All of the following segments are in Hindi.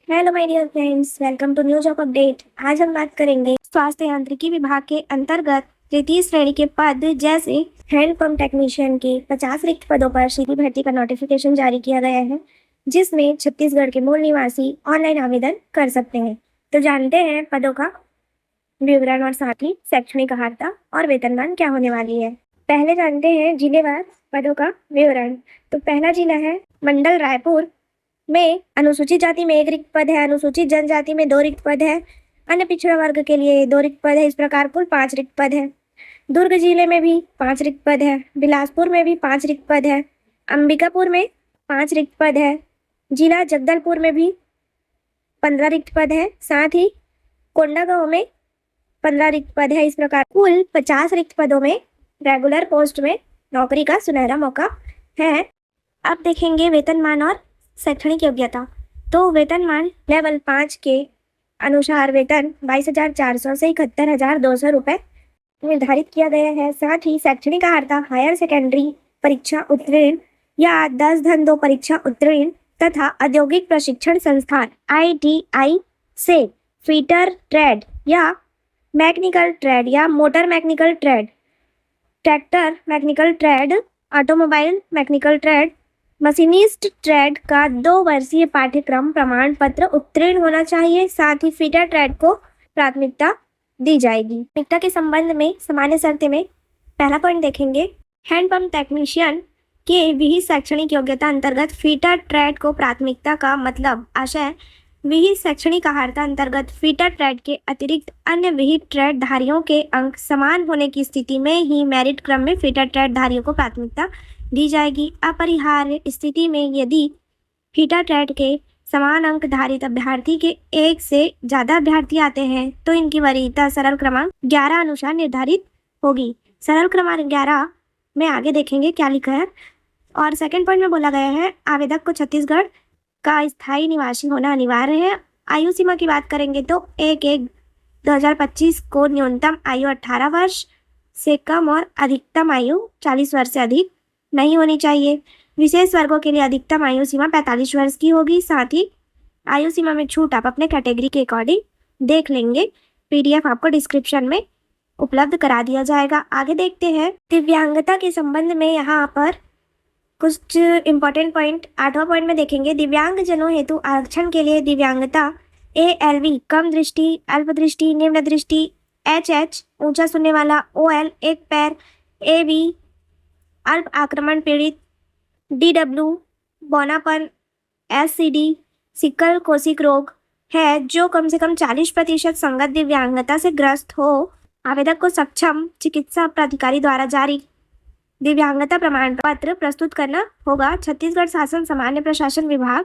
Hello my dear friends, welcome to new job update. आज हम बात करेंगे स्वास्थ्य यांत्रिकी विभाग के अंतर्गत तृतीय श्रेणी के पद जैसे हैंडपंप टेक्नीशियन के 50 रिक्त पदों पर सीधी भर्ती का नोटिफिकेशन जारी किया गया है, जिसमें छत्तीसगढ़ के मूल निवासी ऑनलाइन आवेदन कर सकते हैं। तो जानते हैं पदों का विवरण और साथ ही शैक्षणिक अर्हता और वेतनमान क्या होने वाली है। पहले जानते हैं जिलेवार पदों का विवरण। तो पहला जिला है मंडल रायपुर में अनुसूचित जाति में 1 रिक्त पद है, अनुसूचित जनजाति में 2 रिक्त पद है, अन्य पिछड़ा वर्ग के लिए 2 रिक्त पद है। इस प्रकार कुल 5 रिक्त पद है। दुर्ग जिले में भी 5 रिक्त पद है, बिलासपुर में भी 5 रिक्त पद है, अंबिकापुर में 5 रिक्त पद है, जिला जगदलपुर में भी 15 रिक्त पद है, साथ ही कोंडागांव में 15 रिक्त पद है। इस प्रकार कुल 50 रिक्त पदों में रेगुलर पोस्ट में नौकरी का सुनहरा मौका है। अब देखेंगे वेतनमान और शैक्षणिक योग्यता। तो वेतनमान लेवल 5 के अनुसार वेतन 22,400 से 71,200 रुपये निर्धारित किया गया है। साथ ही शैक्षणिक अर्हता हायर सेकेंडरी परीक्षा उत्तीर्ण या 10-2 परीक्षा उत्तीर्ण तथा औद्योगिक प्रशिक्षण संस्थान ITI से फिटर ट्रेड या मैकेनिकल ट्रेड या motor mechanical trade, tractor mechanical trade, automobile mechanical trade, machinist trade का 2 वर्षीय पाठ्यक्रम प्रमाण पत्र उत्तीर्ण होना चाहिए। साथ ही फिटर ट्रेड को प्राथमिकता दी जाएगी। प्राथमिकता के संबंध में सामान्य शर्तें में पहला पॉइंट देखेंगे, हैंडपंप टेक्नीशियन के विहित शैक्षणिक योग्यता अंतर्गत फिटर ट्रेड को प्राथमिकता का मतलब आशय विहित शैक्षणिक अर्हता अंतर्गत फिटर ट्रेड के अतिरिक्त अन्य विहित ट्रेड धारियों के अंक समान होने की स्थिति में ही मेरिट क्रम में फिटर ट्रेड धारियों को प्राथमिकता दी जाएगी। अपरिहार्य स्थिति में यदि फिटर ट्रेड के समान अंक धारित अभ्यर्थी के 1 से ज़्यादा अभ्यर्थी आते हैं तो इनकी वरीयता सरल क्रमांक 11 अनुसार निर्धारित होगी। सरल क्रमांक 11 में आगे देखेंगे क्या लिखा है। और सेकंड पॉइंट में बोला गया है आवेदक को छत्तीसगढ़ का स्थायी निवासी होना अनिवार्य है। आयु सीमा की बात करेंगे तो 1/1/2025 को न्यूनतम आयु 18 वर्ष से कम और अधिकतम आयु 40 वर्ष से अधिक नहीं होनी चाहिए। विशेष वर्गों के लिए अधिकतम आयु सीमा 45 वर्ष की होगी। साथ ही आयु सीमा में छूट आप अपने कैटेगरी के अकॉर्डिंग देख लेंगे। PDF आपको डिस्क्रिप्शन में उपलब्ध करा दिया जाएगा। आगे देखते हैं दिव्यांगता के संबंध में। यहाँ पर कुछ इंपॉर्टेंट पॉइंट 8वां पॉइंट में देखेंगे। दिव्यांग जनों हेतु आरक्षण के लिए दिव्यांगता ALV कम दृष्टि, अल्प दृष्टि, निम्न दृष्टि, HH ऊंचा सुनने वाला, OL एक पैर, AB अल्प आक्रमण पीड़ित, DW बौनापन, SCD सिकल कोशिक रोग है जो कम से कम 40% संगत दिव्यांगता से ग्रस्त हो। आवेदक को सक्षम चिकित्सा प्राधिकारी द्वारा जारी दिव्यांगता प्रमाण पत्र प्रस्तुत करना होगा। छत्तीसगढ़ शासन सामान्य प्रशासन विभाग,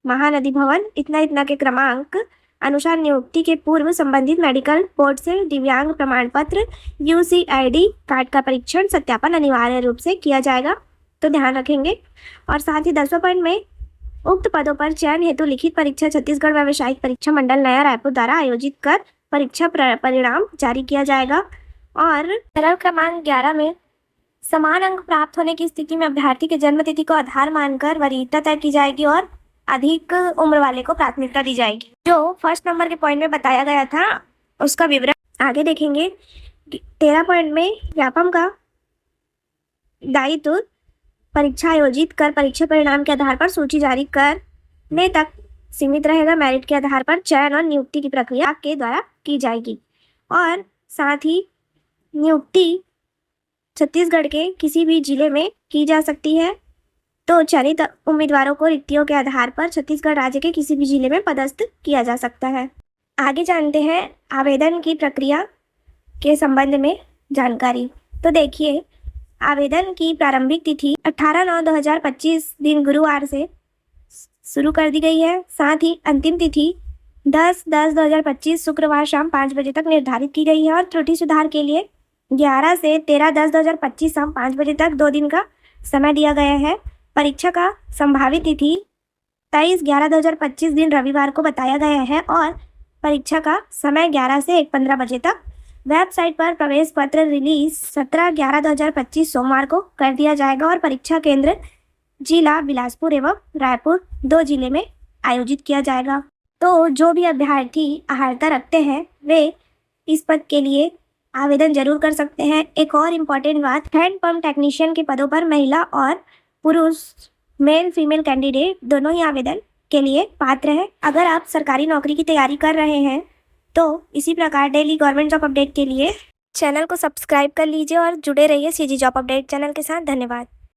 महानदी भवन इतना के क्रमांक अनुसार नियुक्ति के पूर्व संबंधित मेडिकल बोर्ड से दिव्यांग प्रमाण पत्र UCID कार्ड का परीक्षण सत्यापन अनिवार्य रूप से किया जाएगा, तो ध्यान रखेंगे। और साथ ही 10वां पॉइंट में उक्त पदों पर चयन हेतु लिखित परीक्षा छत्तीसगढ़ व्यावसायिक परीक्षा मंडल नया रायपुर द्वारा आयोजित कर परीक्षा परिणाम जारी किया जाएगा। और सरल क्रमांक 11 में समान अंक प्राप्त होने की स्थिति में अभ्यर्थी के जन्म तिथि को आधार मानकर वरीयता तय की जाएगी और अधिक उम्र वाले को प्राथमिकता दी जाएगी। जो फर्स्ट नंबर के पॉइंट में बताया गया था उसका विवरण आगे देखेंगे। 13 पॉइंट में व्यापम का दायित्व परीक्षा आयोजित कर परीक्षा परिणाम के आधार पर सूची जारी करने तक सीमित रहेगा। मेरिट के आधार पर चयन और नियुक्ति की प्रक्रिया के द्वारा की जाएगी। और साथ ही नियुक्ति छत्तीसगढ़ के किसी भी जिले में की जा सकती है। तो चयनित उम्मीदवारों को रिक्तियों के आधार पर छत्तीसगढ़ राज्य के किसी भी जिले में पदस्थ किया जा सकता है। आगे जानते हैं आवेदन की प्रक्रिया के संबंध में जानकारी। तो देखिए, आवेदन की प्रारंभिक तिथि 18/9/2025 दिन गुरुवार से शुरू कर दी गई है। साथ ही अंतिम तिथि 10/10/2025 शुक्रवार शाम 5 बजे तक निर्धारित की गई है। और त्रुटि सुधार के लिए 11 से 13/10/2025 शाम 5 बजे तक 2 दिन का समय दिया गया है। परीक्षा का संभावित तिथि 23/11/2025 दिन रविवार को बताया गया है और परीक्षा का समय 11 से 1:15 बजे तक। वेबसाइट पर प्रवेश पत्र रिलीज 17/11/2025 सोमवार को कर दिया जाएगा और परीक्षा केंद्र जिला बिलासपुर एवं रायपुर 2 जिले में आयोजित किया जाएगा। तो जो भी अभ्यर्थी अर्हता रखते हैं वे इस पद के लिए आवेदन जरूर कर सकते हैं। एक और इम्पॉर्टेंट बात, हैंडपंप टेक्नीशियन के पदों पर महिला और पुरुष मेल फीमेल कैंडिडेट दोनों ही आवेदन के लिए पात्र हैं। अगर आप सरकारी नौकरी की तैयारी कर रहे हैं तो इसी प्रकार डेली गवर्नमेंट जॉब अपडेट के लिए चैनल को सब्सक्राइब कर लीजिए और जुड़े रहिए सीजी जॉब अपडेट चैनल के साथ। धन्यवाद।